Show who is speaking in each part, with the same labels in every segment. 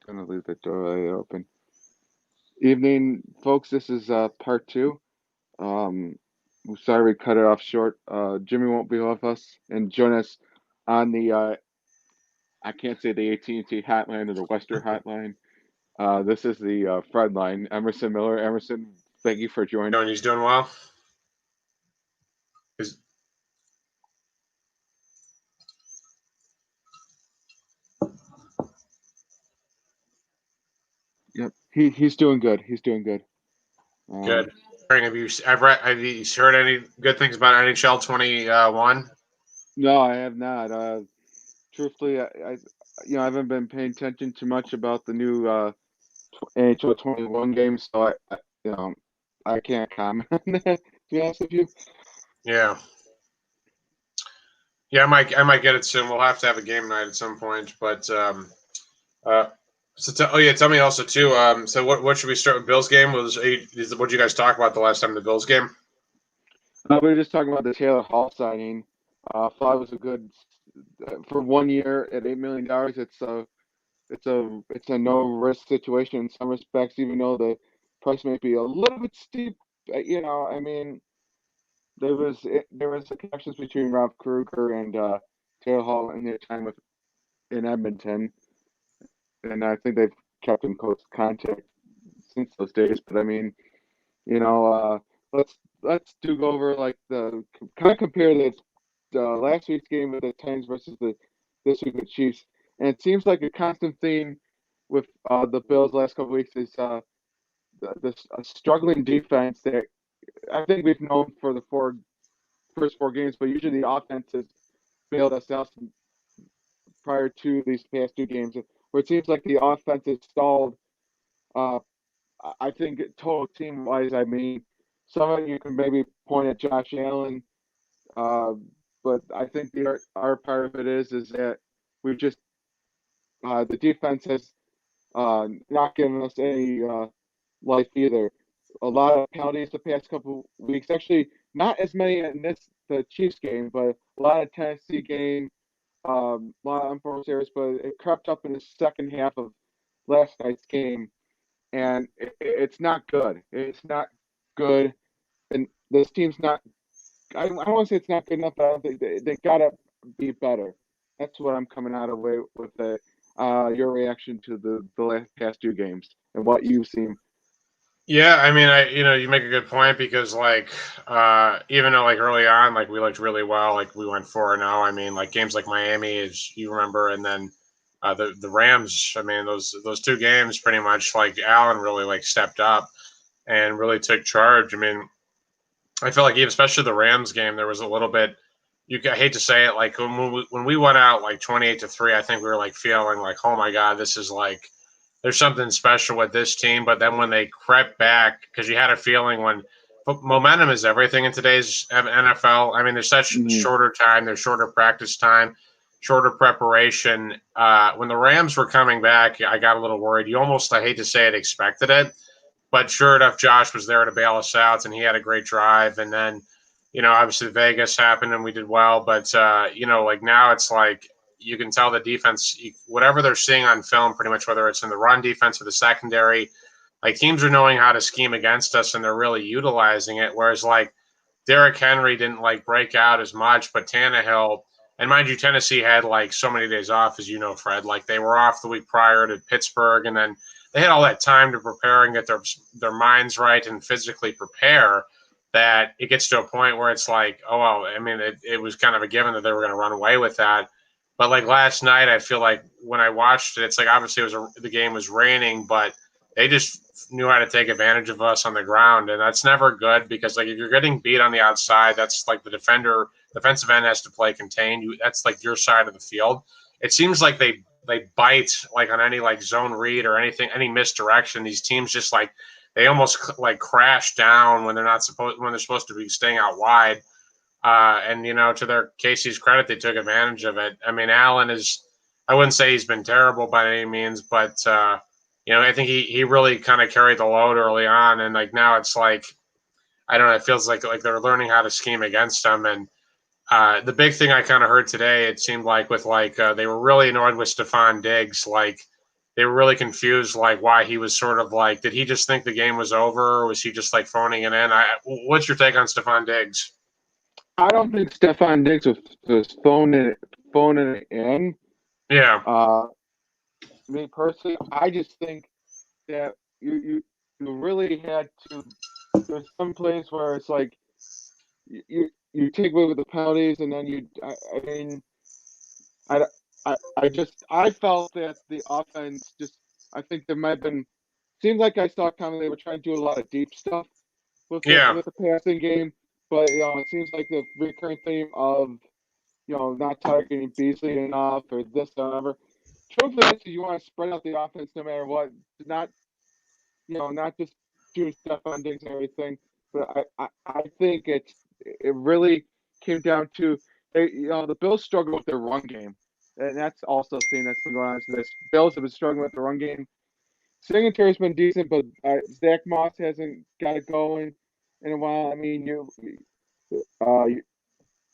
Speaker 1: Gonna leave the door open. Evening, folks. This is part two. We're sorry we cut it off short. Jimmy won't be with us, and join us on the I can't say the AT&T hotline or the Western hotline. This is the Fred line. Emerson Miller. Emerson, thank you for joining.
Speaker 2: He's doing well. He's,
Speaker 1: Yep, he's doing good. He's doing good.
Speaker 2: good. Have you heard any good things about NHL 21?
Speaker 1: No, I have not. Truthfully, I haven't been paying attention too much about the new NHL 21 game, so I can't comment on that, to be honest with you.
Speaker 2: Yeah. Yeah, I might get it soon. We'll have to have a game night at some point. But tell me also too. So what should we start with? Bills game what did you guys talk about the last time the Bills game?
Speaker 1: We were just talking about the Taylor Hall signing. Thought it was a good for 1 year at $8 million. It's a no risk situation in some respects, even though the price may be a little bit steep. I mean, there was a connections between Ralph Kruger and Taylor Hall in their time in Edmonton, and I think they've kept in close contact since those days. But I mean, you know, let's do go over like the kind of compare this last week's game with the Titans versus the this week with Chiefs, and it seems like a constant theme with the Bills last couple weeks is this struggling defense that I think we've known for the first four games, but usually the offense has bailed us out prior to these past two games, where it seems like the offense is stalled. Uh, I think total team wise, I mean, some of you can maybe point at Josh Allen, uh, but I think our part of it is that we've just the defense has not given us any life either. A lot of penalties the past couple weeks. Actually, not as many in the Chiefs game, but a lot of Tennessee game, a lot of unforced errors. But it crept up in the second half of last night's game, and it's not good. It's not good, and this team's not. I don't want to say it's not good enough, but I don't think they gotta be better. That's what I'm coming out of way with the your reaction to the last past two games and what you've seen.
Speaker 2: Yeah, I mean, you make a good point because even though like early on, like we looked really well, like we went 4-0. I mean, like games like Miami, as you remember, and then the Rams. I mean, those two games, pretty much like Allen really like stepped up and really took charge. I mean, I feel like even especially the Rams game, there was a little bit. I hate to say it, like when we went out like 28-3, I think we were like feeling like, oh my god, this is like there's something special with this team. But then when they crept back, because you had a feeling when momentum is everything in today's NFL. I mean, there's such
Speaker 1: Mm-hmm.
Speaker 2: shorter time, there's shorter practice time, shorter preparation. When the Rams were coming back, I got a little worried. You almost, I hate to say it, expected it. But sure enough, Josh was there to bail us out, and he had a great drive. And then, obviously Vegas happened, and we did well. But like now it's like you can tell the defense, whatever they're seeing on film, pretty much whether it's in the run defense or the secondary, like teams are knowing how to scheme against us, and they're really utilizing it. Whereas like Derrick Henry didn't like break out as much, but Tannehill. And mind you, Tennessee had like so many days off, as you know, Fred. Like they were off the week prior to Pittsburgh, and then they had all that time to prepare and get their minds right and physically prepare. That it gets to a point where it's like, oh well, I mean, it was kind of a given that they were going to run away with that. But like last night, I feel like when I watched it, it's like obviously the game was raining, but they just knew how to take advantage of us on the ground, and that's never good because like if you're getting beat on the outside, that's like the defensive end has to play contained. That's like your side of the field. It seems like they bite like on any like zone read or anything, any misdirection. These teams just like they almost like crash down when they're supposed to be staying out wide. And to their Casey's credit, they took advantage of it. I mean, Allen is. I wouldn't say he's been terrible by any means, but I think he really kind of carried the load early on, and like now it's like I don't know. It feels like they're learning how to scheme against them. And the big thing I kind of heard today, it seemed like with like they were really annoyed with Stephon Diggs. Like they were really confused, like why he was sort of like, did he just think the game was over, or was he just like phoning it in? What's your take on Stephon Diggs?
Speaker 1: I don't think Stephon Diggs was phoning it in.
Speaker 2: Yeah,
Speaker 1: Me personally, I just think that you really had to. There's some plays where it's like you take away with the penalties, and then I mean, I, I felt that the offense just. I think there might have been. Seems like I saw kind of they were trying to do a lot of deep stuff
Speaker 2: yeah,
Speaker 1: with the passing game, but it seems like the recurring theme of not targeting Beasley enough or this or whatever. Truthfully, you want to spread out the offense no matter what. Not not just do stuff on Diggs and everything. But I think it really came down to the Bills struggle with their run game, and that's also a thing that's been going on. So this Bills have been struggling with the run game. Singletary's been decent, but Zach Moss hasn't got it going in a while. I mean, uh,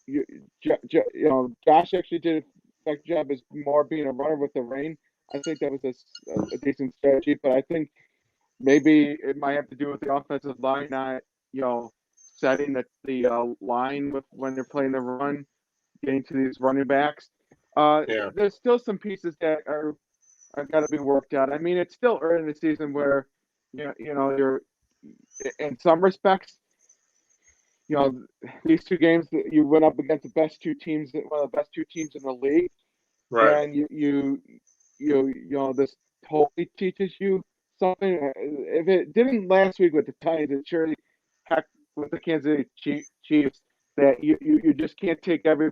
Speaker 1: you, Josh actually did a effective job as more being a runner with the rain. I think that was a decent strategy, but I think maybe it might have to do with the offensive line not, setting the line with when they're playing the run, getting to these running backs.
Speaker 2: yeah,
Speaker 1: There's still some pieces that are got to be worked out. I mean, it's still early in the season where, you're in some respects, these two games that you went up against the best two teams, one of the best two teams in the league,
Speaker 2: right.
Speaker 1: and this totally teaches you something. If it didn't last week with the Titans, it surely heck with the Kansas City Chiefs that you just can't take every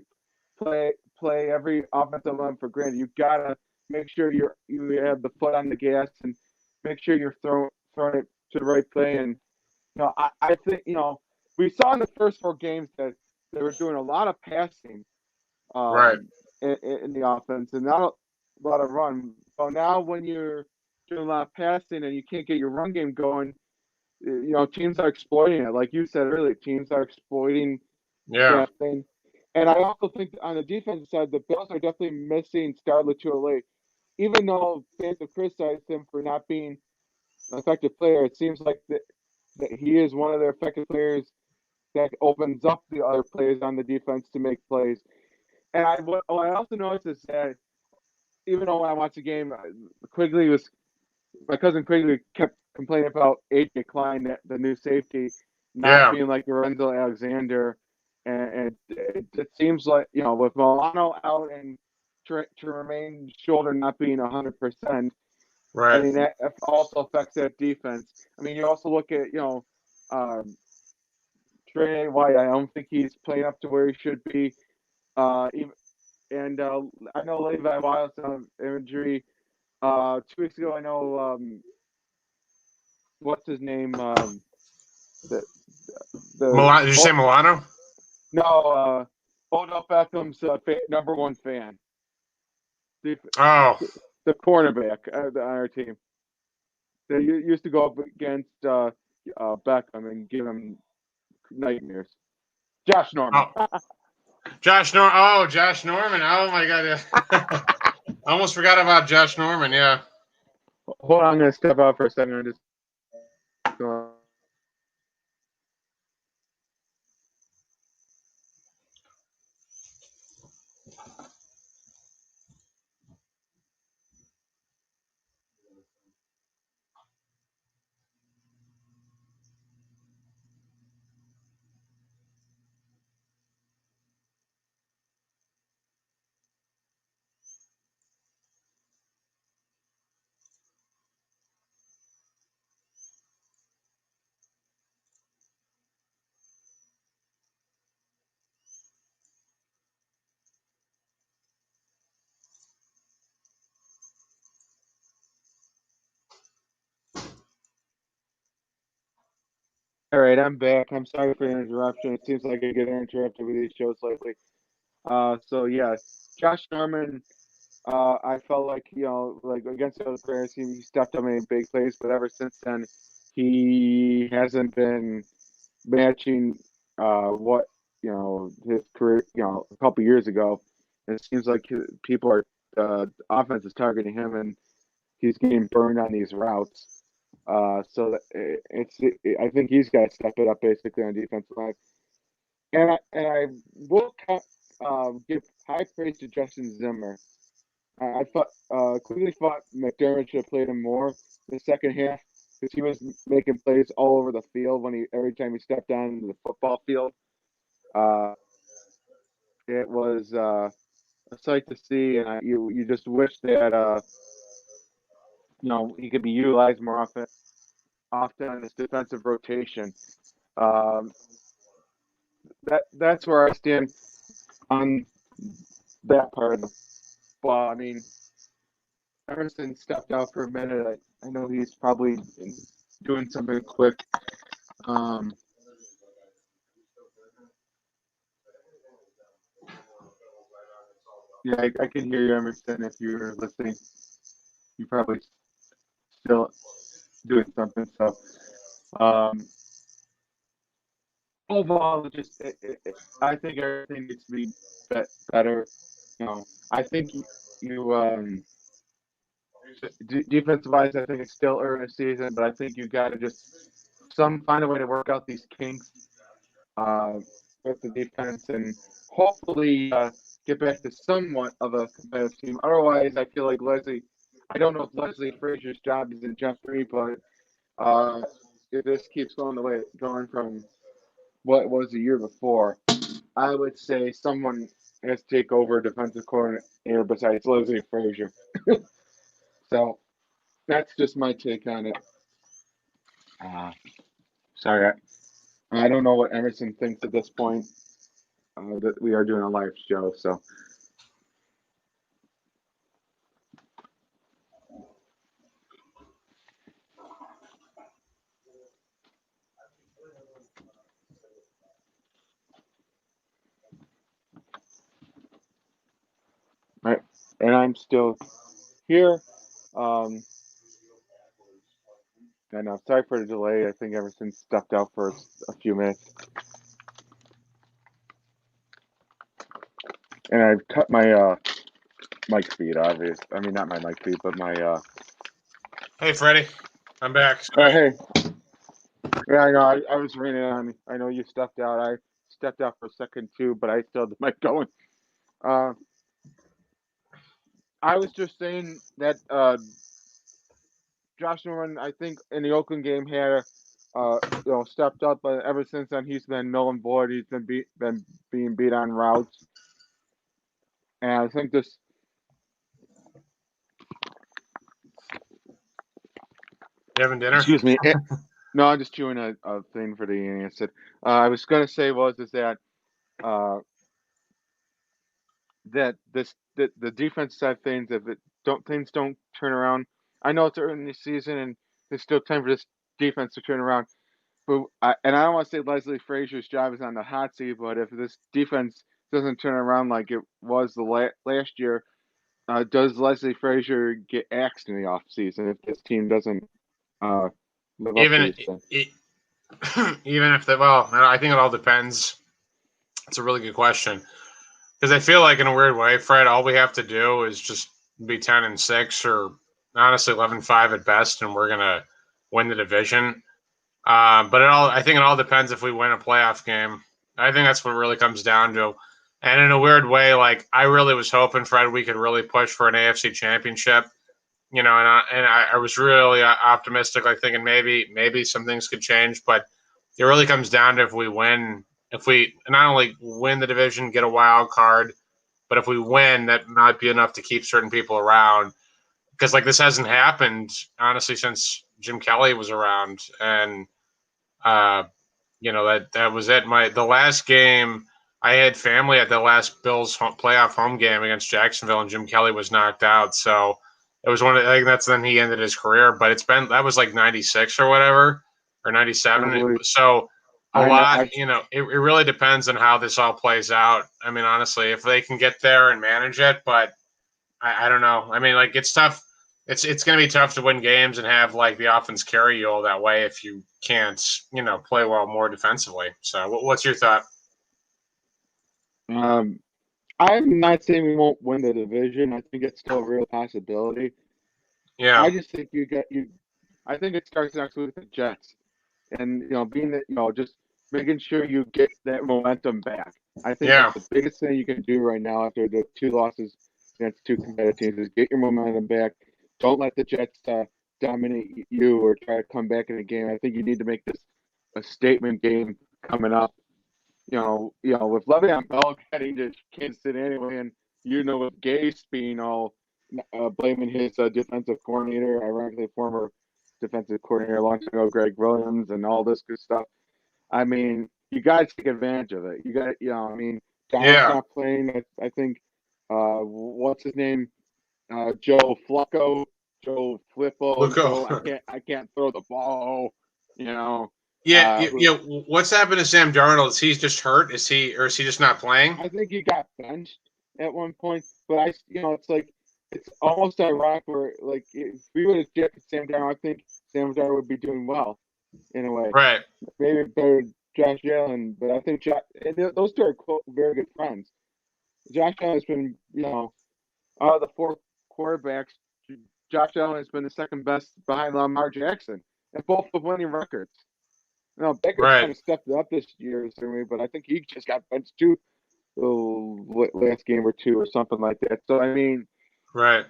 Speaker 1: play every offensive line for granted. You gotta make sure you have the foot on the gas and make sure you're throwing it to the right play. And I think we saw in the first four games that they were doing a lot of passing
Speaker 2: Right.
Speaker 1: um, in the offense and not a lot of run. So now when you're doing a lot of passing and you can't get your run game going, teams are exploiting it. Like you said earlier, teams are exploiting
Speaker 2: Yeah.
Speaker 1: that thing. And I also think on the defensive side, the Bills are definitely missing Star Latuale. Even though fans have criticized him for not being an effective player, it seems like that he is one of their effective players that opens up the other players on the defense to make plays. And what I also noticed is that even though when I watched the game, Quigley was my cousin Quigley kept complaining about AJ Klein, the new safety, not
Speaker 2: Yeah.
Speaker 1: being like Lorenzo Alexander, and it seems like with Milano out and Tremaine shoulder not being 100%. I
Speaker 2: Right.
Speaker 1: mean that also affects that defense. I mean you also look at um, Trey White. I don't think he's playing up to where he should be. Even, and I know Levi Wiles injury. 2 weeks ago, I know what's his name? The
Speaker 2: Did you say Milano?
Speaker 1: no, Odell Beckham's number one fan, the
Speaker 2: Oh,
Speaker 1: the cornerback on our team. They used to go up against Beckham and give him nightmares. Josh Norman.
Speaker 2: oh, Josh Norman. Oh, Josh Norman. Oh my God. I almost forgot about Josh Norman. Yeah.
Speaker 1: Hold on, I'm gonna step out for a second. I just. All right, I'm back. I'm sorry for the interruption. It seems like I get interrupted with these shows lately. So yeah, Josh Norman. I felt like like against the other players, he stepped up in big plays, but ever since then, he hasn't been matching what his career a couple years ago. And it seems like people are offense is targeting him, and he's getting burned on these routes. So I think he's got to step it up basically on defensive line. And I will give high praise to Justin Zimmer. I thought clearly thought McDermott should have played him more in the second half because he was making plays all over the field every time he stepped down into the football field. Uh, it was a sight to see, and you just wish that he could be utilized more often in this defensive rotation. Um, that's where I stand on that part of the ball. I mean, Emerson stepped out for a minute. I know he's probably doing something quick. Yeah, I can hear you, Emerson. If you're listening, you're probably still doing something. So, overall, I think everything needs to be better. I think defensive wise, I think it's still early in the season, but I think you got to just find a way to work out these kinks with the defense and hopefully get back to somewhat of a competitive team. Otherwise, I feel like I don't know if Leslie Frazier's job is in jeopardy, but if this keeps going the way it's going from what it was the year before, I would say someone has to take over defensive coordinator besides Leslie Frazier. So that's just my take on it. Sorry, I don't know what Emerson thinks at this point. That we are doing a live show, so. Right, and I'm still here. I know. Sorry for the delay. I think Emerson stepped out for a few minutes, and I've cut my mic feed. Obvious. I mean, not my mic feed, but my.
Speaker 2: Hey, Freddie, I'm back.
Speaker 1: Oh, hey. Yeah, I know. I was reading on. I know you stepped out. I stepped out for a second too, but I still had the mic going. I was just saying that Josh Norman, I think in the Oakland game had stepped up, but ever since then he's been null and void. He's been being beat on routes, and I think this.
Speaker 2: You having dinner?
Speaker 1: Excuse me. No, I'm just chewing a thing for the acid. I was gonna say is that that the defense side of things, if things don't turn around. I know it's early in the season and there's still time for this defense to turn around. But I don't want to say Leslie Frazier's job is on the hot seat, but if this defense doesn't turn around like it was the last year, does Leslie Frazier get axed in the offseason if this team doesn't live
Speaker 2: Even
Speaker 1: up to these
Speaker 2: even if I think it all depends. It's a really good question because I feel like in a weird way, Fred, all we have to do is just be 10-6 or honestly 11-5 at best, and we're gonna win the division. But I think it all depends if we win a playoff game. I think that's what it really comes down to. And in a weird way, like I really was hoping, Fred, we could really push for an AFC championship. And I was really optimistic, like thinking maybe some things could change. But it really comes down to if we not only win the division, get a wild card, but if we win, that might be enough to keep certain people around. Because like this hasn't happened honestly since Jim Kelly was around, and that was it. The last game, I had family at the last Bills playoff home game against Jacksonville, and Jim Kelly was knocked out. So it was I think that's then he ended his career. But that was like 96 or whatever, or 97. So a lot, it really depends on how this all plays out. I mean, honestly, if they can get there and manage it, but I don't know. I mean, like it's tough. It's going to be tough to win games and have like the offense carry you all that way if you can't, play well more defensively. So, what's your thought?
Speaker 1: I'm not saying we won't win the division. I think it's still a real possibility.
Speaker 2: Yeah.
Speaker 1: I just think you get you. I think it starts next week with the Jets, and being that just making sure you get that momentum back. I think that's
Speaker 2: Yeah.
Speaker 1: the biggest thing you can do right now after the two losses against two competitive teams is get your momentum back. Don't let the Jets dominate you or try to come back in a game. I think you need to make this a statement game coming up. With Le'Veon Bell getting to Kansas City anyway, and with Gase being all blaming his defensive coordinator, ironically former defensive coordinator a long time ago, Greg Williams, and all this good stuff. I mean, you got to take advantage of it. You got, I mean, Donald's
Speaker 2: Yeah.
Speaker 1: not playing. I think, what's his name? Joe Flacco, Joe Flippo,
Speaker 2: Luco.
Speaker 1: Joe. I can't throw the ball. You know,
Speaker 2: Yeah,
Speaker 1: uh,
Speaker 2: What's happened to Sam Darnold? Is he just hurt? Is he just not playing?
Speaker 1: I think he got benched at one point, but it's like it's almost ironic where like if we would have drafted Sam Darnold, I think Sam Darnold would be doing well in a way.
Speaker 2: Right.
Speaker 1: Maybe better than Josh Allen, but I think those two are very good friends. Josh Allen has been, out of the four quarterbacks, Josh Allen has been the second best behind Lamar Jackson, and both have winning records. Baker's
Speaker 2: Right.
Speaker 1: kind of stepped up this year, certainly, but I think he just got benched too last game or two or something like that. So
Speaker 2: Right.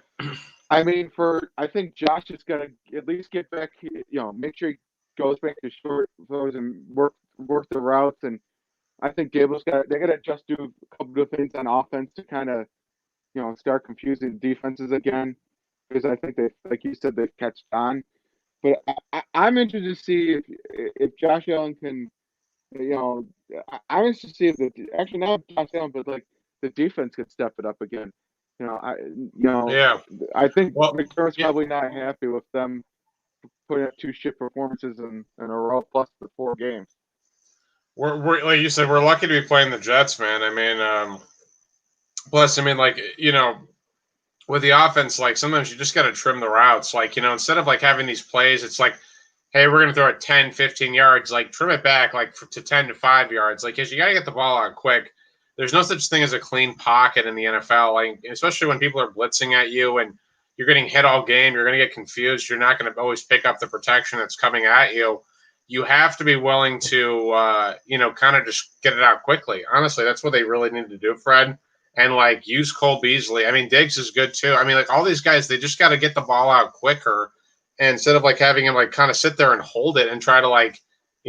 Speaker 1: I think Josh is gonna at least get back. Make sure he goes back to short throws and work the routes. And I think they gotta just do a couple of things on offense to kind of start confusing defenses again because I think they, like you said, they've catched on. But I'm interested to see if Josh Allen can you know, I was to see if actually not Josh Allen, but like the defense could step it up again.
Speaker 2: Yeah.
Speaker 1: I think
Speaker 2: Well,
Speaker 1: McDermott's
Speaker 2: yeah,
Speaker 1: probably not happy with them putting up two shit performances in a row plus the 4 games.
Speaker 2: we're like you said, we're lucky to be playing the Jets, man. I mean, plus, I mean, like with the offense, like sometimes you just got to trim the routes. Like instead of like having these plays, it's like, hey, we're gonna throw it 10, 15 yards. Like trim it back like to 10 to 5 yards. Like, cause you got to get the ball out quick. There's no such thing as a clean pocket in the NFL. Like, especially when people are blitzing at you and you're getting hit all game, you're going to get confused. You're not going to always pick up the protection that's coming at you. You have to be willing to, kind of just get it out quickly. Honestly, that's what they really need to do, Fred. And like use Cole Beasley. I mean, Diggs is good too. I mean, like all these guys, they just got to get the ball out quicker. And instead of like having him like kind of sit there and hold it and try to like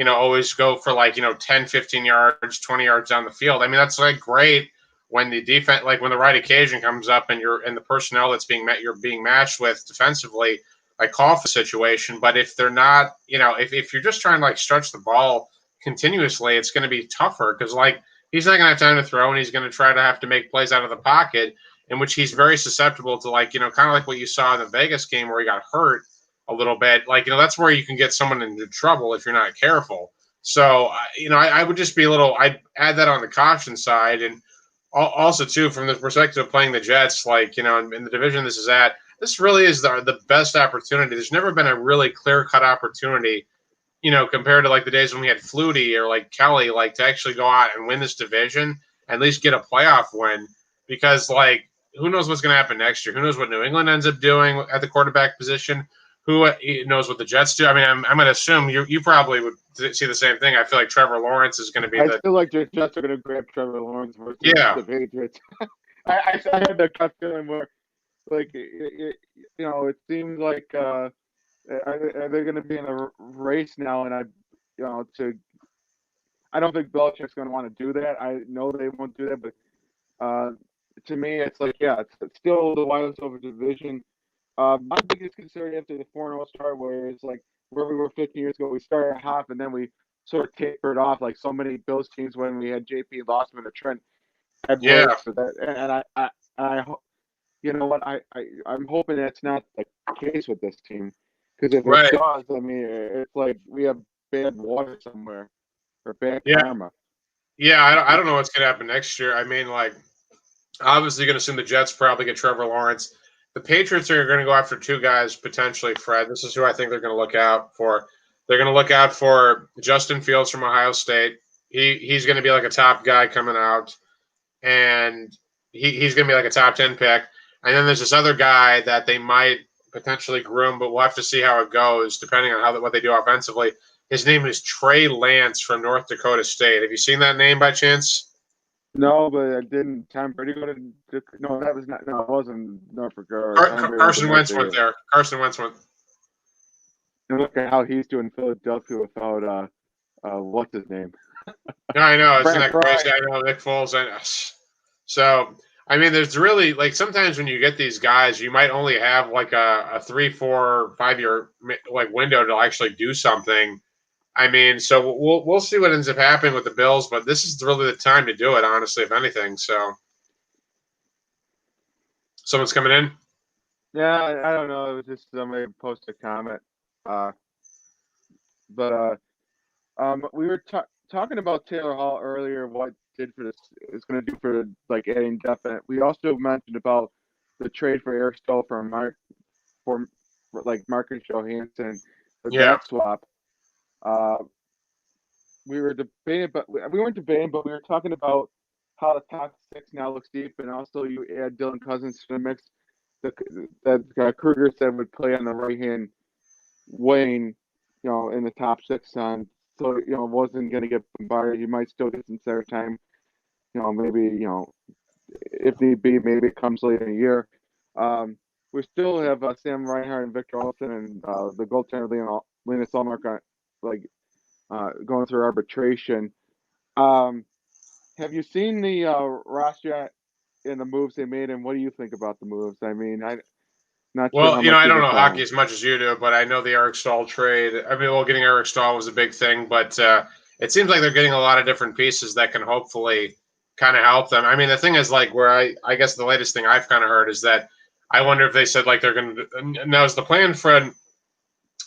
Speaker 2: always go for like, 10, 15 yards, 20 yards down the field. I mean, that's like great when the defense, like when the right occasion comes up and the personnel that's you're being matched with defensively, like call for the situation. But if they're not, if you're just trying to like stretch the ball continuously, it's going to be tougher because like he's not going to have time to throw and he's going to try to have to make plays out of the pocket in which he's very susceptible to like, kind of like what you saw in the Vegas game where he got hurt a little bit. Like, that's where you can get someone into trouble if you're not careful. So, I would just be I'd add that on the caution side. And also, too, from the perspective of playing the Jets, like, in the division this is at, this really is the best opportunity. There's never been a really clear cut opportunity, compared to like the days when we had Flutie or like Kelly, like to actually go out and win this division, at least get a playoff win. Because, like, who knows what's going to happen next year? Who knows what New England ends up doing at the quarterback position? Who knows what the Jets do? I mean, I'm going to assume you probably would see the same thing. I feel like Trevor Lawrence is going to be
Speaker 1: I feel like the Jets are going to grab Trevor Lawrence versus
Speaker 2: yeah.
Speaker 1: the Patriots. I had that gut feeling where, like, it seems like are they going to be in a race now? And I don't think Belichick's going to want to do that. I know they won't do that, but to me, it's like, yeah, it's still the wildest over division. My biggest concern after the 4-0 start, where it's like where we were 15 years ago, we started hot and then we sort of tapered off like so many Bills teams when we had JP Lossman or Trent Edwards.
Speaker 2: Yeah.
Speaker 1: And I you know what, I'm hoping that's not the case with this team because if
Speaker 2: Right.
Speaker 1: it does, I mean, it's like we have bad water somewhere or bad
Speaker 2: Yeah.
Speaker 1: karma.
Speaker 2: Yeah. I don't know what's going to happen next year. I mean, like, obviously, going to assume the Jets probably get Trevor Lawrence. The Patriots are going to go after two guys potentially, Fred. This is who I think they're going to look out for. They're going to look out for Justin Fields from Ohio State. He's going to be like a top guy coming out, and he's going to be like a top 10 pick. And then there's this other guy that they might potentially groomed, but we'll have to see how it goes depending on what they do offensively. His name is Trey Lance from North Dakota State. Have you seen that name by chance?
Speaker 1: No, but didn't Tom Brady go to? No, that was not. No, it wasn't Norfolk. Tom Brady went to
Speaker 2: Carson
Speaker 1: North
Speaker 2: Wentz went
Speaker 1: Dakota.
Speaker 2: there. Carson Wentz went.
Speaker 1: And look at how he's doing in Philadelphia without what's his name?
Speaker 2: No, I know. Isn't
Speaker 1: Brant
Speaker 2: that crazy?
Speaker 1: Fry.
Speaker 2: I know Nick Foles. So, I mean, there's really like sometimes when you get these guys, you might only have like a 3, 4, 5 year like window to actually do something. I mean, so we'll see what ends up happening with the Bills, but this is really the time to do it, honestly, if anything. So, someone's coming in.
Speaker 1: Yeah, I don't know. It was just somebody posted a comment. But we were talking about Taylor Hall earlier. What did for this is going to do for like adding definite. We also mentioned about the trade for Eric Stoll for like Marcus Johansson, the back swap. We were debating, but we weren't debating, but we were talking about how the top 6 now looks deep, and also you add Dylan Cousins to the mix. That Kruger said would play on the right hand wing, in the top 6 on. So, wasn't going to get bombarded. You might still get some center time. Maybe, if need be, maybe it comes later in the year. We still have Sam Reinhart and Victor Olsen and the goaltender Linus Ullmark going through arbitration. Have you seen the roster and the moves they made, and what do you think about the moves? I mean, not sure
Speaker 2: Well,
Speaker 1: how much
Speaker 2: I
Speaker 1: you
Speaker 2: don't
Speaker 1: can
Speaker 2: know
Speaker 1: tell.
Speaker 2: hockey as much as you do, but I know the Eric Stahl trade. I mean, well, getting Eric Stahl was a big thing, but it seems like they're getting a lot of different pieces that can hopefully kind of help them. I mean, the thing is, like, where I guess the latest thing I've kind of heard is that I wonder if they said like they're going to. Now, is the plan, Fred?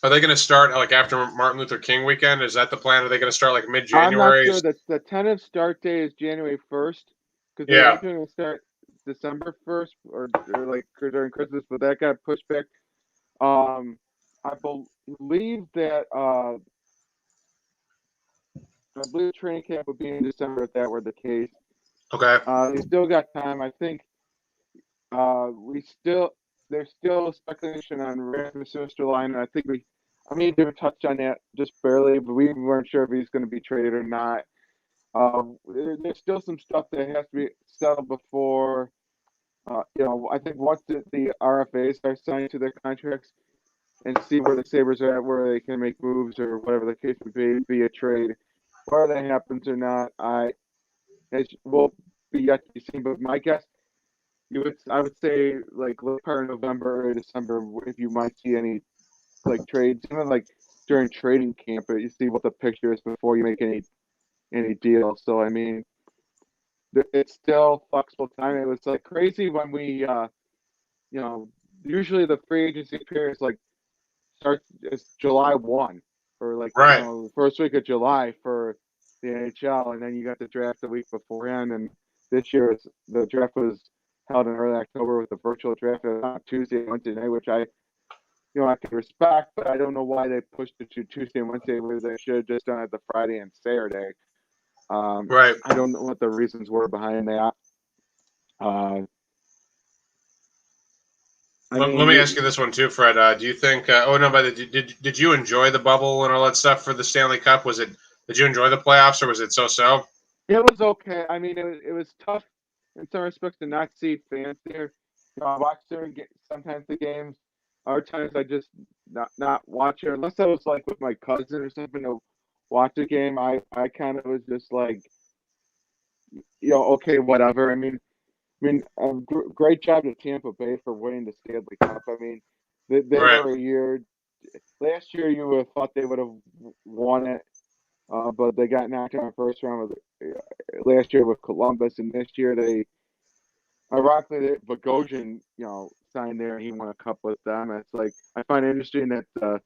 Speaker 2: Are they going to start like after Martin Luther King weekend? Is that the plan? Are they going to start like
Speaker 1: I'm not
Speaker 2: mid-January?
Speaker 1: sure that the tentative start date is January 1st because they
Speaker 2: Yeah.
Speaker 1: originally start December 1st or like during Christmas, but that got pushed back. I believe that training camp would be in December if that were the case.
Speaker 2: Okay.
Speaker 1: They still got time. I think there's still speculation on Rasmus Osterline. I think I mean, they touched on that just barely, but we weren't sure if he's going to be traded or not. There's still some stuff that has to be settled before. I think once the RFAs are signed to their contracts and see where the Sabres are at, where they can make moves or whatever the case would be, via trade. Whether that happens or not, will be yet to be seen. But my guess, I would say like late part of November or December, if you might see any like trades, even like during trading camp, you see what the picture is before you make any deal. So I mean, it's still flexible time. It was like crazy when we, usually the free agency period is like starts it's July 1 or like
Speaker 2: Right.
Speaker 1: first week of July for the NHL, and then you got the draft the week beforehand. And this year the draft was held in early October with the virtual draft on Tuesday and Wednesday night, which I can respect, but I don't know why they pushed it to Tuesday and Wednesday where they should have just done it the Friday and Saturday.
Speaker 2: Right.
Speaker 1: I don't know what the reasons were behind that.
Speaker 2: Let me ask you this one too, Fred. Do you think? But did you enjoy the bubble and all that stuff for the Stanley Cup? Did you enjoy the playoffs, or was it so-so?
Speaker 1: It was okay. I mean, it was tough in some respects to not see fans there. I watched sometimes the games. Other times I just not watch it unless I was like with my cousin or something to watch a game. I kind of was just like, okay, whatever. I mean, great job to Tampa Bay for winning the Stanley Cup. I mean, they
Speaker 2: Right.
Speaker 1: were a year. Last year, you would have thought they would have won it, but they got knocked out in the first round last year with Columbus, and this year ironically, Bogosian, signed there and he won a cup with them. And it's like I find it interesting that the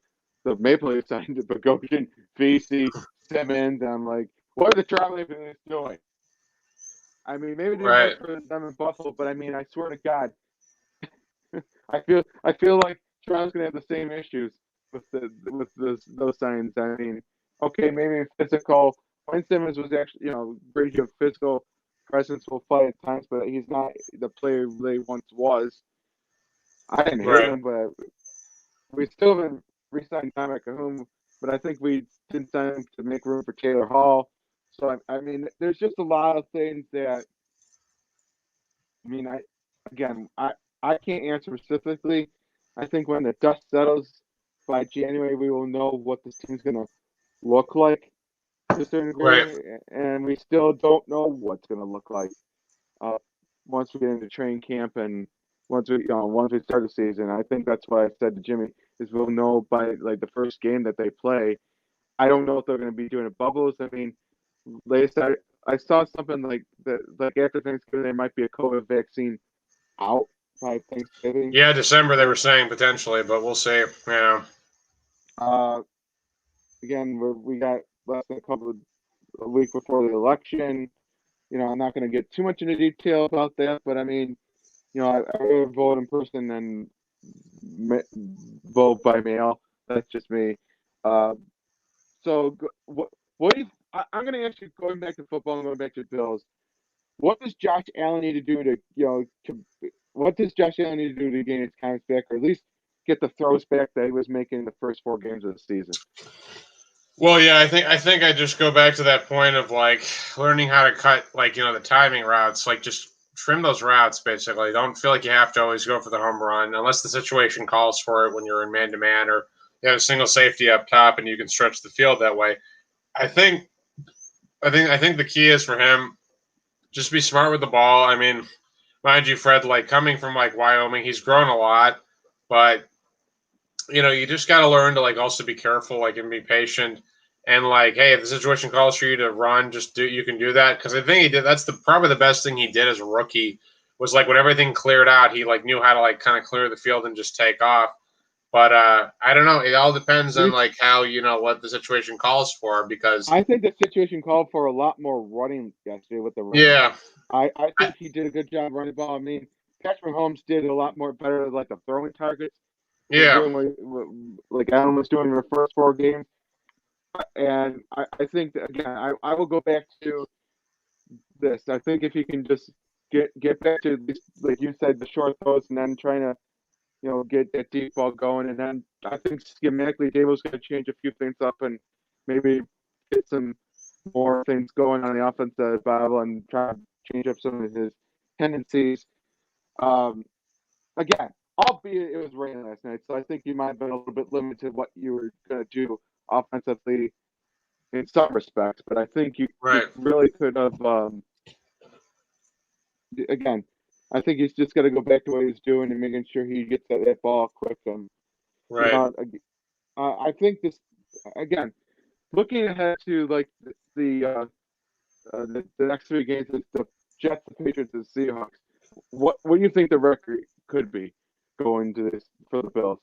Speaker 1: Maple Leafs signed Bogosian, VC, Simmons. And I'm like, what are the Toronto Maple Leafs doing? I mean, maybe it didn't
Speaker 2: Right.
Speaker 1: work for them in Buffalo, but I mean, I swear to God, I feel like Toronto's gonna have the same issues with those signs. I mean, okay, maybe physical. Wayne Simmons was actually, pretty good physical presence, will fight at times, but he's not the player he once was. I didn't hate
Speaker 2: Right.
Speaker 1: him, but we still haven't re-signed Dominic Cahoon, but I think we didn't sign him to make room for Taylor Hall. So I mean, there's just a lot of things that I mean, I can't answer specifically. I think when the dust settles by January, we will know what this team's going to look like to a certain
Speaker 2: Right.
Speaker 1: degree, and we still don't know what's going to look like uh, once we get into training camp and once we start the season. I think that's what I said to Jimmy is we'll know by like the first game that they play. I don't know if they're going to be doing bubbles. I mean, latest I saw something like that like after Thanksgiving there might be a COVID vaccine out by Thanksgiving.
Speaker 2: Yeah, December they were saying potentially, but we'll see. Yeah.
Speaker 1: Uh, again, we got less than a week before the election. I'm not going to get too much into detail about that, but I mean, I would vote in person and vote by mail. That's just me. Uh, so what do you? I'm going to ask you, going back to football and going back to Bills. What does Josh Allen need to do what does Josh Allen need to do to gain his confidence back, or at least get the throws back that he was making in the first 4 games of the season?
Speaker 2: Well, yeah, I think I just go back to that point of like learning how to cut the timing routes, like just trim those routes basically. Don't feel like you have to always go for the home run unless the situation calls for it when you're in man to man or you have a single safety up top and you can stretch the field that way. I think I think the key is for him just be smart with the ball. I mean, mind you, Fred, like coming from like Wyoming, he's grown a lot, but you just got to learn to like also be careful, like and be patient, and like, hey, if the situation calls for you to run, just do. You can do that because I think he did. That's probably the best thing he did as a rookie was like when everything cleared out, he like knew how to like kind of clear the field and just take off. But I don't know. It all depends on like how what the situation calls for because
Speaker 1: I think the situation called for a lot more running yesterday with the Rams.
Speaker 2: yeah,
Speaker 1: I think he did a good job running the ball. I mean, Patrick Mahomes did a lot more better like the throwing targets.
Speaker 2: yeah,
Speaker 1: Doing like Allen was doing in the first 4 games. And I think that, again, I will go back to this. I think if you can just get back to at least, like you said, the short throws and then trying to, get that deep ball going. And then I think schematically, Dabo's going to change a few things up and maybe get some more things going on the offensive Bible and try to change up some of his tendencies. Um, Again, albeit it was raining last night, so I think you might have been a little bit limited what you were going to do offensively in some respects, but I think you
Speaker 2: right,
Speaker 1: really could have. Again, I think he's just got to go back to what he's doing and making sure he gets that ball quick. And you
Speaker 2: right.
Speaker 1: know, I think this again, looking ahead to like the next 3 games, the Jets, the Patriots, and the Seahawks. What do you think the record could be going to this for the Bills?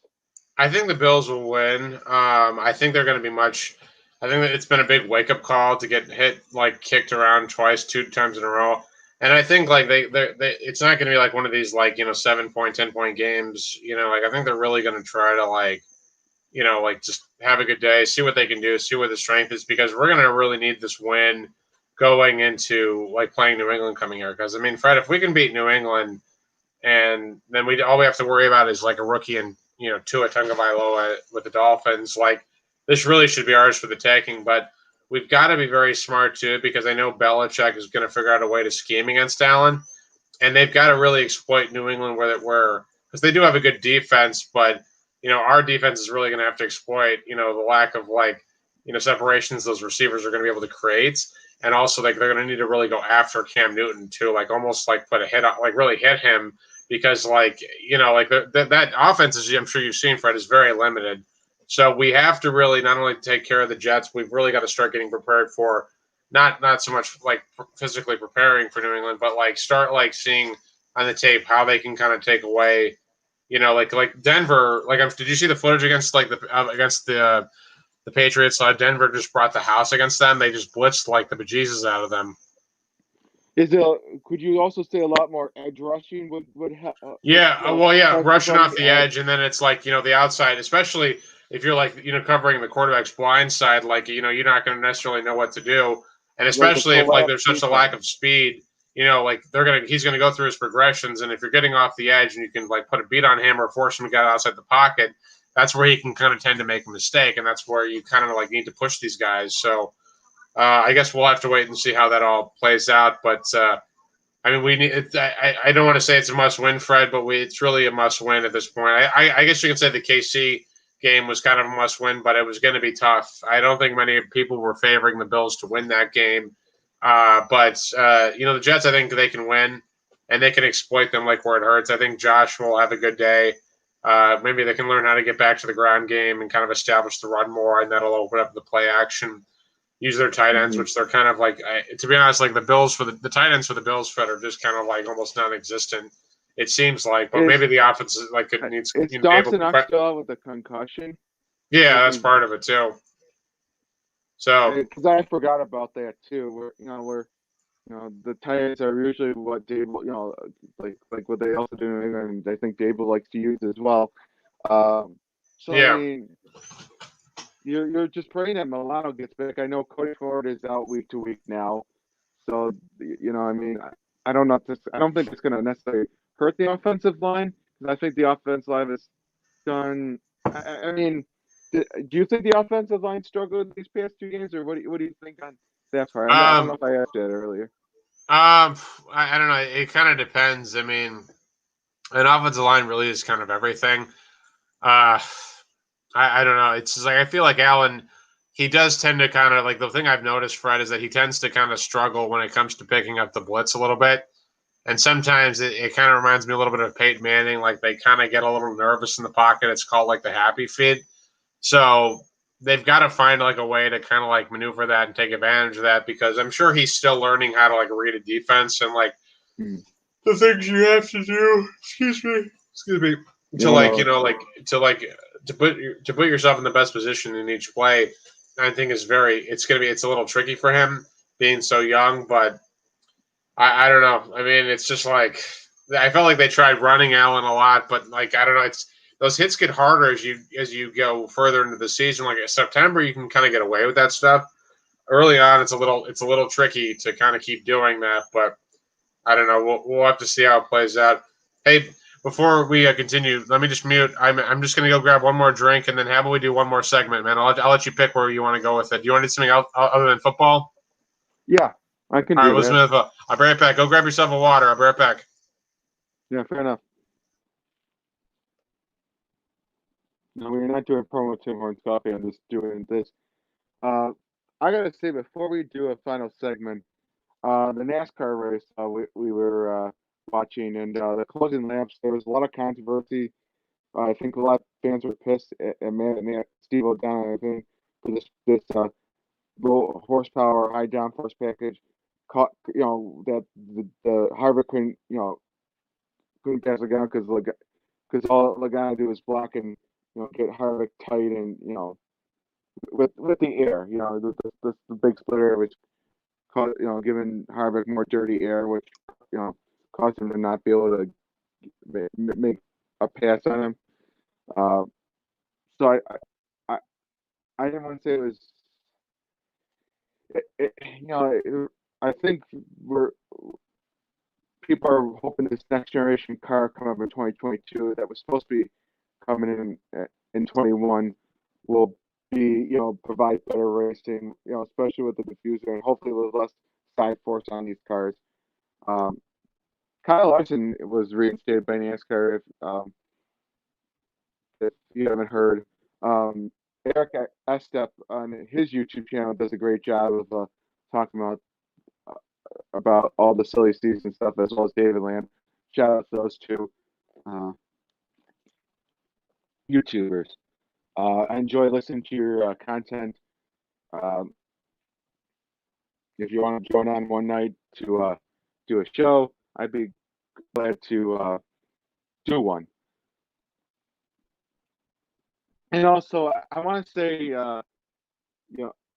Speaker 2: I think the Bills will win. I think they're going to be much. I think that it's been a big wake up call to get hit like kicked around twice, 2 times in a row, and I think like they it's not going to be like one of these like 7 point, 10 point games. Like I think they're really going to try to like like just have a good day, see what they can do, see what the strength is because we're going to really need this win going into like playing New England coming here. Because I mean, Fred, if we can beat New England and then all we have to worry about is like a rookie and Tua Tagovailoa with the Dolphins. Like this really should be ours for the taking, but we've got to be very smart too because I know Belichick is going to figure out a way to scheme against Allen, and they've got to really exploit New England where because they do have a good defense, but our defense is really going to have to exploit the lack of like separations those receivers are going to be able to create. And also, like they're going to need to really go after Cam Newton too, like almost like put a hit on, like really hit him because like like that offense is I'm sure you've seen Fred is very limited. So we have to really not only take care of the Jets, we've really got to start getting prepared for not so much like physically preparing for New England, but like start like seeing on the tape how they can kind of take away, like Denver. Like, did you see the footage against like against the Patriots? Denver just brought the house against them. They just blitzed like the bejesus out of them.
Speaker 1: Could you also say a lot more edge rushing
Speaker 2: Yeah, well, yeah, rushing
Speaker 1: from
Speaker 2: off the edge, and then it's like the outside, especially if you're like covering the quarterback's blind side, like you're not going to necessarily know what to do, and especially if like there's such a lack of speed, like he's gonna go through his progressions, and if you're getting off the edge and you can like put a beat on him or force him to get outside the pocket, that's where he can kind of tend to make a mistake, and that's where you kind of like need to push these guys. So I guess we'll have to wait and see how that all plays out. But I mean, we need. I don't want to say it's a must-win, Fred, but it's really a must-win at this point. I guess you can say the KC game was kind of a must-win, but it was going to be tough. I don't think many people were favoring the Bills to win that game. But the Jets, I think they can win, and they can exploit them like where it hurts. I think Josh will have a good day. Maybe they can learn how to get back to the ground game and kind of establish the run more, and that'll open up the play action. Use their tight ends, which they're kind of like. To be honest, like the Bills for the tight ends for the Bills, Fred, are just kind of like almost non-existent. It seems like, but maybe the offense like it needs.
Speaker 1: Is Dawson Knox still out with a concussion?
Speaker 2: Yeah, that's part of it too. So
Speaker 1: because I forgot about that too. Where the tight ends are usually what Dable, like what they also do, and I think Dable likes to use as well. So
Speaker 2: yeah.
Speaker 1: I mean, you're just praying that Milano gets back. I know Cody Ford is out week to week now, so I mean, I don't know. I don't think it's going to necessarily hurt the offensive line because I think the offensive line has done. I mean, do you think the offensive line struggled these past two games, or what do you think on that part? I don't know if I asked that earlier.
Speaker 2: I don't know. It kind of depends. I mean, an offensive line really is kind of everything. I don't know. It's just like I feel like Allen, he does tend to kind of like the thing I've noticed, Fred, is that he tends to kind of struggle when it comes to picking up the blitz a little bit. And sometimes it kind of reminds me a little bit of Peyton Manning. Like they kind of get a little nervous in the pocket. It's called like the happy feet. So they've got to find like a way to kind of like maneuver that and take advantage of that because I'm sure he's still learning how to like read a defense and like the things you have to do. Excuse me. To put yourself in the best position in each play, I think it's a little tricky for him being so young, but I don't know. I mean, it's just like I felt like they tried running Allen a lot, but like I don't know, it's those hits get harder as you go further into the season. Like in September, you can kind of get away with that stuff. Early on, it's a little tricky to kind of keep doing that, but I don't know. We'll have to see how it plays out. Hey, before we continue, let me just mute. I'm just gonna go grab one more drink, and then how about we do one more segment, man? I'll let you pick where you want to go with it. Do you want to do something else other than football?
Speaker 1: Yeah, I can do that.
Speaker 2: I'll be right back. Go grab yourself a water. I'll be right back.
Speaker 1: Yeah, fair enough. No, we're not doing promo Tim Hortons coffee. I'm just doing this. I gotta say before we do a final segment, the NASCAR race we were watching and the closing laps, there was a lot of controversy. I think a lot of fans were pissed and mad at Steve O'Donnell. I think for this low horsepower, high downforce package, caught that the Harvick couldn't pass Logano because all Logano do is block and get Harvick tight and with the air, the big splitter which caused giving Harvick more dirty air, which caused him to not be able to make a pass on him. So I didn't want to say it was. I think people are hoping this next generation car come up in 2022 that was supposed to be coming in 21 will be provide better racing, especially with the diffuser and hopefully with less side force on these cars. Kyle Larson was reinstated by NASCAR. If you haven't heard, Eric Estep on his YouTube channel does a great job of talking about all the silly season stuff as well as David Lamb. Shout out to those two YouTubers. I enjoy listening to your content. If you want to join on one night to do a show, I'd be glad to do one. And also, I want to say,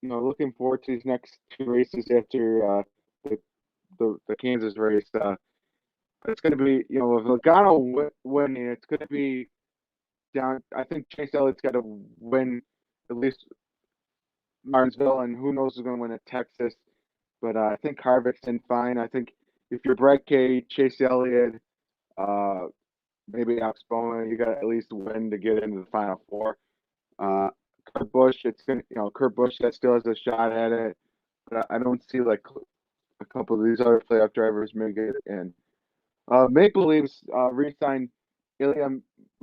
Speaker 1: looking forward to these next two races after the Kansas race. It's going to be, with Logano winning, it's going to be down. I think Chase Elliott's got to win at least Martinsville, and who knows who's going to win at Texas. But I think Harvick's in fine. I think if you're Brett K, Chase Elliott, maybe Alex Bowman. You got to at least win to get into the Final Four. Kurt Busch, Kurt Busch that still has a shot at it, but I don't see like a couple of these other playoff drivers make it in. Maple Leafs re-signed Ilya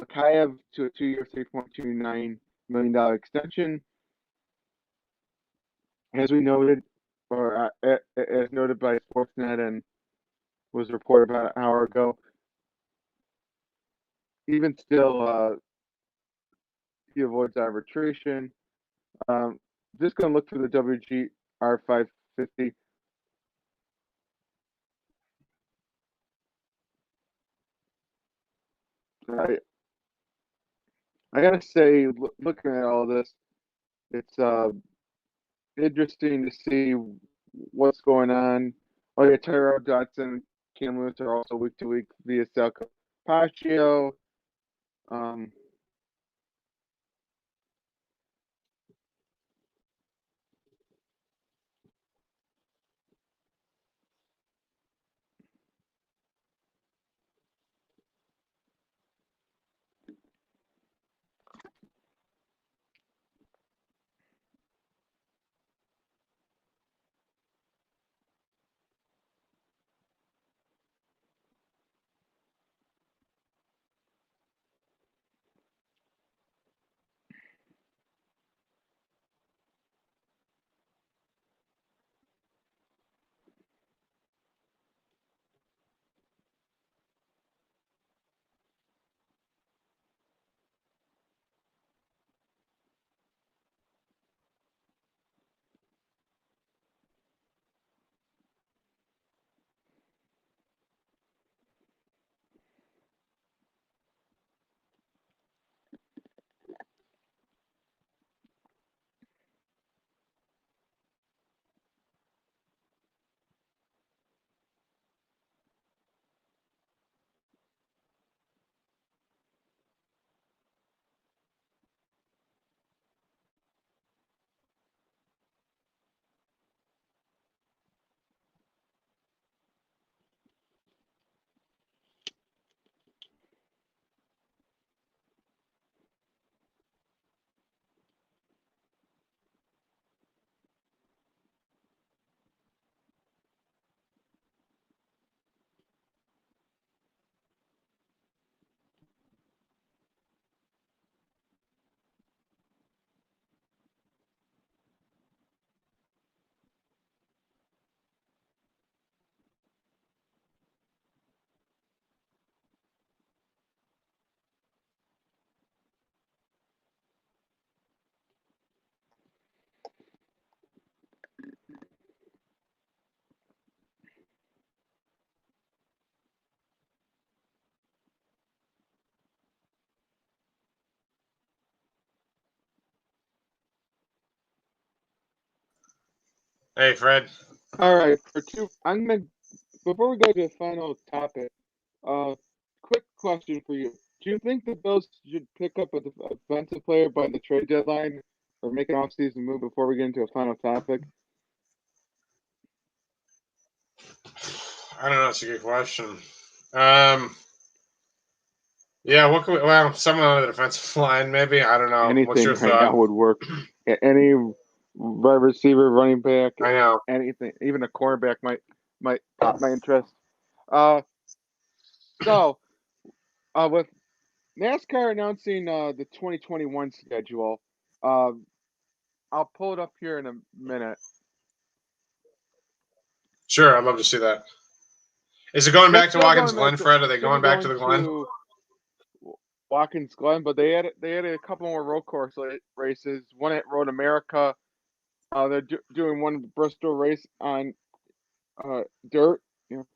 Speaker 1: Mikheyev to a 2-year, $3.29 million extension. As we noted, or as noted by Sportsnet and was reported about an hour ago, even still, he avoids arbitration. Just going to look for the WGR 550. I gotta say, looking at all this, it's interesting to see what's going on. Oh yeah, Tyrod Dodson, Cam Lewis are also week to week via Sal Capaccio. Um,
Speaker 2: Hey, Fred.
Speaker 1: all right, before we go to the final topic, quick question for you: do you think the Bills should pick up a defensive player by the trade deadline or make an off-season move before we get into a final topic?
Speaker 2: I don't know. That's a good question. Yeah, what can we? Well, someone on the defensive line, maybe. I don't know. What's
Speaker 1: Anything
Speaker 2: your
Speaker 1: right now
Speaker 2: thought?
Speaker 1: would work. Any wide receiver, running back,
Speaker 2: I know.
Speaker 1: anything, even a cornerback might pop my interest. Uh, so with NASCAR announcing the 2021 schedule, uh, I'll pull it up here in a minute.
Speaker 2: Sure, I'd love to see that. Is it going
Speaker 1: It's
Speaker 2: back to
Speaker 1: still
Speaker 2: Watkins
Speaker 1: going
Speaker 2: Glen,
Speaker 1: back to
Speaker 2: Fred? Are
Speaker 1: it's
Speaker 2: they
Speaker 1: going to
Speaker 2: going
Speaker 1: be
Speaker 2: back to
Speaker 1: going
Speaker 2: the Glen?
Speaker 1: to Watkins Glen, but they added a couple more road course races. One at Road America. They're doing one Bristol race on dirt. You know,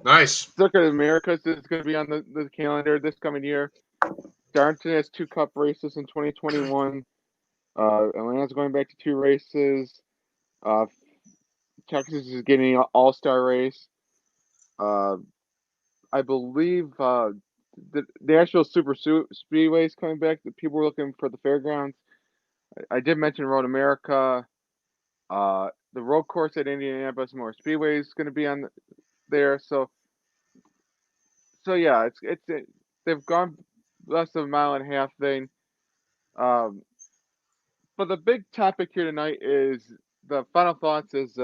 Speaker 2: Nice.
Speaker 1: Circuit of Americas is going to be on the calendar this coming year. Darlington has 2 Cup races in 2021. Atlanta's going back to 2 races. Uh, Texas is getting an all-star race. I believe the Nashville Super Speedway is coming back. The people were looking for the fairgrounds. I did mention Road America. The road course at Indianapolis Motor Speedway is going to be on there. So yeah, it's they've gone less than a mile and a half thing. Um, but the big topic here tonight is the final thoughts. Is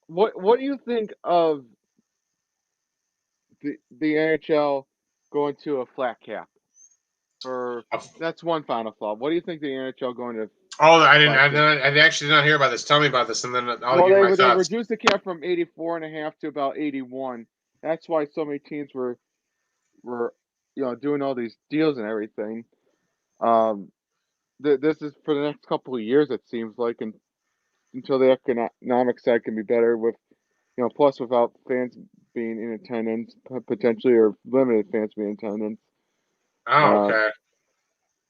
Speaker 1: what do you think of the NHL going to a flat cap? Or that's one final thought. What do you think the NHL going to
Speaker 2: Oh,
Speaker 1: flat cap?
Speaker 2: I actually did not hear about this. Tell me about this, and then I'll
Speaker 1: Well,
Speaker 2: give you my
Speaker 1: they
Speaker 2: thoughts.
Speaker 1: reduced the cap from 84 and a half to about 81. That's why so many teams were doing all these deals and everything. Um, this is for the next couple of years. It seems like, and until the economic side can be better with plus without fans being in attendance potentially or limited fans being in attendance.
Speaker 2: Oh,
Speaker 1: Uh,
Speaker 2: okay.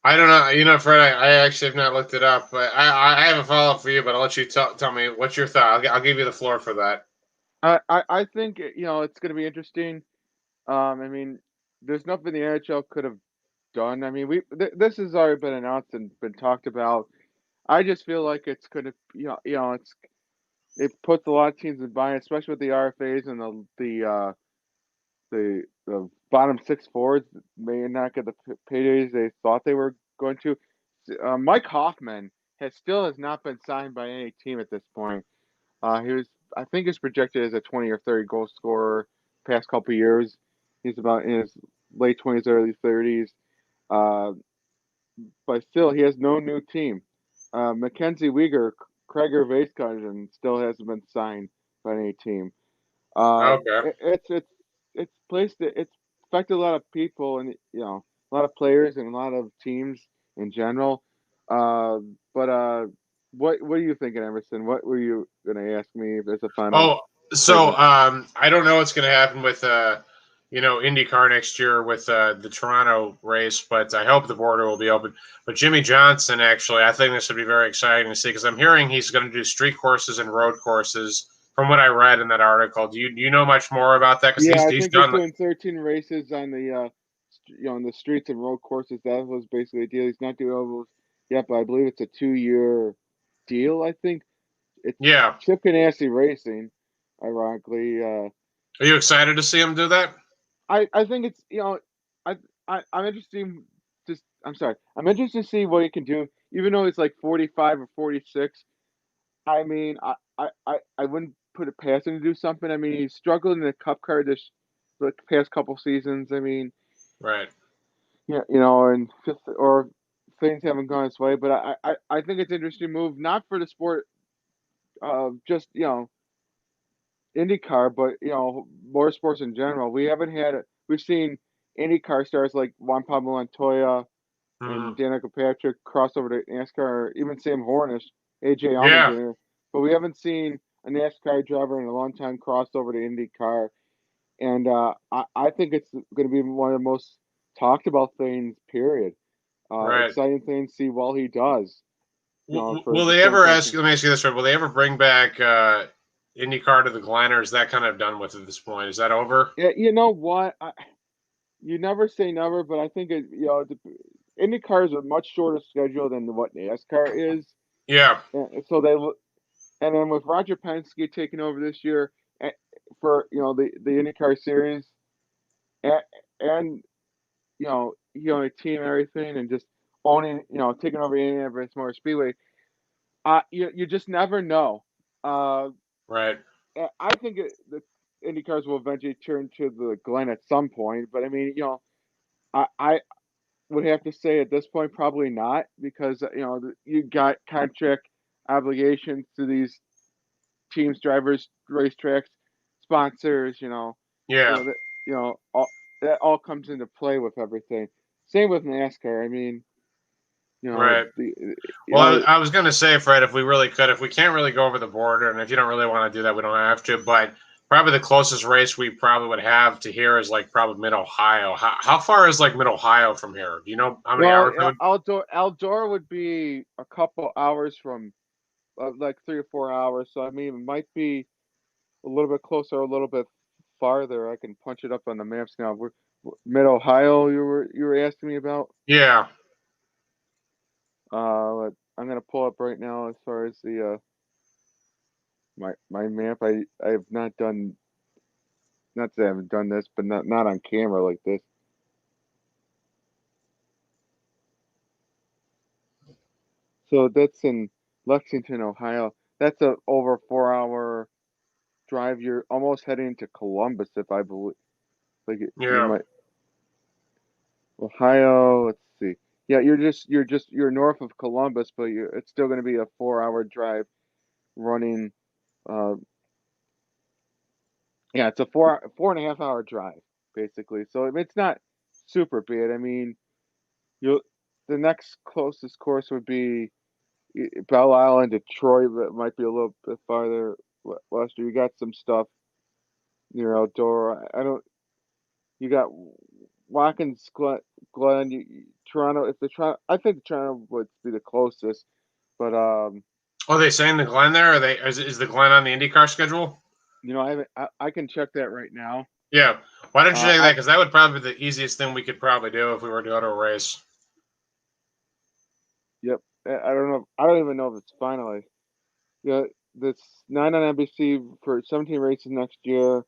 Speaker 2: I don't know. Fred, I actually have not looked it up, but I have a follow up for you. But I'll let you tell me what's your thought. I'll give you the floor for that.
Speaker 1: I think it's going to be interesting. I mean, there's nothing the NHL could have done. I mean, this has already been announced and been talked about. I just feel like it's going to, it puts a lot of teams in bind, especially with the RFAs and the bottom six forwards may not get the paydays they thought they were going to. Mike Hoffman has not been signed by any team at this point. He was, I think, is projected as a 20 or 30 goal scorer past couple years. He's about in his late 20s, early 30s. Uh, but still, he has no new team. Mackenzie Weegar, Krager Vaiskinen still hasn't been signed by any team.
Speaker 2: Okay.
Speaker 1: It's placed it's affected a lot of people and a lot of players and a lot of teams in general. Uh, but what are you thinking, Emerson? What were you gonna ask me as a final
Speaker 2: Oh, so
Speaker 1: segment?
Speaker 2: I don't know what's going to happen with IndyCar next year with the Toronto race, but I hope the border will be open. But Jimmy Johnson, actually, I think this would be very exciting to see because I'm hearing he's going to do street courses and road courses. From what I read in that article, do you know much more about that? Because
Speaker 1: Yeah, I
Speaker 2: he's
Speaker 1: think he's
Speaker 2: done.
Speaker 1: doing 13 races on the on the streets and road courses. That was basically the deal. He's not doing all those yet, but I believe it's a 2-year deal. I think it's
Speaker 2: Yeah.
Speaker 1: Chip Ganassi Racing, ironically.
Speaker 2: Are you excited to see him do that?
Speaker 1: I think it's I'm interested in just I'm sorry. I'm interested to see what he can do, even though he's like 45 or 46. I mean, I wouldn't put it past him to do something. I mean, he's struggled in the Cup car this the past couple seasons. I mean,
Speaker 2: Right.
Speaker 1: yeah, and fifth or things haven't gone his way. But I think it's an interesting move, not for the sport of just IndyCar, but motorsports in general. We've seen IndyCar stars like Juan Pablo Montoya and
Speaker 2: Mhm.
Speaker 1: Danica Patrick cross over to NASCAR, or even Sam Hornish, AJ
Speaker 2: Yeah.
Speaker 1: Allmendinger, but we haven't seen a NASCAR driver in a long time cross over to IndyCar, and I think it's going to be one of the most talked about things. Period.
Speaker 2: Right.
Speaker 1: Exciting thing to see while he does. For
Speaker 2: Will
Speaker 1: the
Speaker 2: they
Speaker 1: same
Speaker 2: ever ask?
Speaker 1: company.
Speaker 2: Let me ask you this: Will they ever bring back IndyCar to the Glen, or is that kind of done with at this point? Is that over?
Speaker 1: Yeah, you know what? You never say never, but I think IndyCar is a much shorter schedule than what NASCAR is.
Speaker 2: Yeah.
Speaker 1: And so and then with Roger Penske taking over this year for the IndyCar series, and, and he owned a team and everything, and just owning taking over Indianapolis Motor Speedway. You just never know. Uh,
Speaker 2: Right.
Speaker 1: I think the IndyCars will eventually turn to the Glen at some point, but I mean, I would have to say at this point probably not because you got contract obligations to these teams, drivers, racetracks, sponsors.
Speaker 2: Yeah.
Speaker 1: That all that all comes into play with everything. Same with NASCAR. I mean,
Speaker 2: Right.
Speaker 1: the
Speaker 2: Well, I was going to say, Fred, if we really could, if we can't really go over the border, and if you don't really want to do that, we don't have to. But probably the closest race we probably would have to here is like probably Mid Ohio. How far is like Mid Ohio from here? Do you know how many
Speaker 1: well,
Speaker 2: hours it would?
Speaker 1: Eldora would be a couple hours from like 3 or 4 hours. So I mean, it might be a little bit closer, a little bit farther. I can punch it up on the maps now. We're Mid Ohio. You were asking me about.
Speaker 2: Yeah.
Speaker 1: I'm gonna pull up right now as far as the my map. I have not done not that I haven't done this, but not on camera like this. So that's in Lexington, Ohio. That's a over 4 hour drive. You're almost heading to Columbus, if I believe. Like you
Speaker 2: Yeah.
Speaker 1: might Ohio. Let's see. Yeah, you're north of Columbus, but it's still going to be a 4 hour drive running. Uh, yeah, it's a 4.5 hour drive basically. So it's not super bad. I mean, you the next closest course would be Belle Isle, Detroit, but it might be a little bit farther west. You got some stuff near outdoor. I don't. You got Watkins Glen, Toronto. If the Toronto, I think Toronto would be the closest. But
Speaker 2: Oh, are they saying the Glen there? Are they is the Glen on the IndyCar schedule?
Speaker 1: I haven't. I can check that right now.
Speaker 2: Yeah. Why don't you check that?
Speaker 1: I
Speaker 2: Because that would probably be the easiest thing we could probably do if we were to go to a race.
Speaker 1: Yep. I don't know. I don't even know if it's finalized. Yeah, this 9 on NBC for 17 races next year.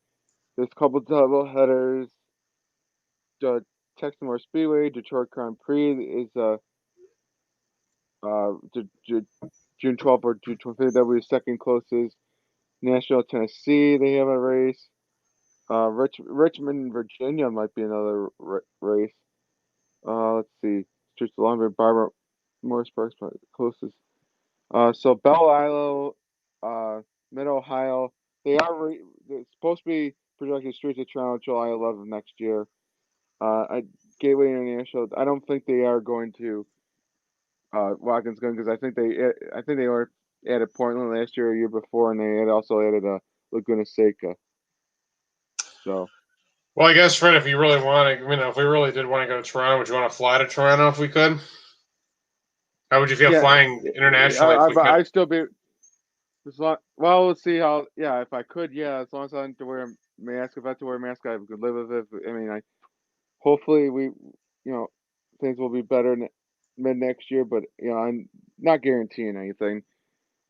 Speaker 1: There's a couple double headers. The Texas Motor Speedway, Detroit Grand Prix is June 12th or June 25th. That will be the second closest. Nashville, Tennessee, they have a race. Richmond, Virginia might be another race. Let's see. Just longer. Barbara Morris Park's probably the closest. So Belle Isle, Mid Ohio, they're supposed to be projected straight to Toronto July 11th next year. Gateway International. I don't think they are going to Watkins Glen because I think they were added Portland last year or year before, and they had also added Laguna Seca. So
Speaker 2: Well, I guess Fred, if you really want to, if we really did want to go to Toronto, would you want to fly to Toronto if we could? How would you feel
Speaker 1: yeah,
Speaker 2: flying internationally if we
Speaker 1: I
Speaker 2: could?
Speaker 1: still be as long. Well, we'll see how. Yeah, if I could, yeah, as long as I don't have to wear a mask. If I have to wear a mask, I could live with it. I mean, I hopefully things will be better mid next year, but I'm not guaranteeing anything.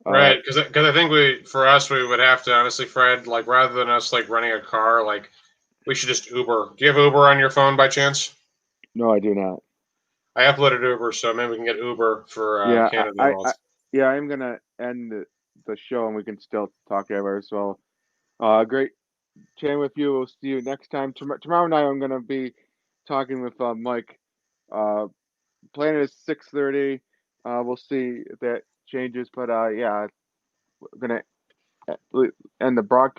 Speaker 1: Uh,
Speaker 2: Right, because I think for us we would have to honestly, Fred, like rather than us like renting a car, like we should just Uber. Do you have Uber on your phone by chance?
Speaker 1: no, I do not.
Speaker 2: I uploaded Uber, so maybe we can get Uber for
Speaker 1: Yeah,
Speaker 2: Canada and all.
Speaker 1: yeah, I'm gonna end the show, and we can still talk ever. So, great chatting with you. We'll see you next time. Tomorrow night, I'm gonna be talking with Mike. Uh, Plan is 6:30. We'll see if that changes, but yeah, we're gonna end the broadcast.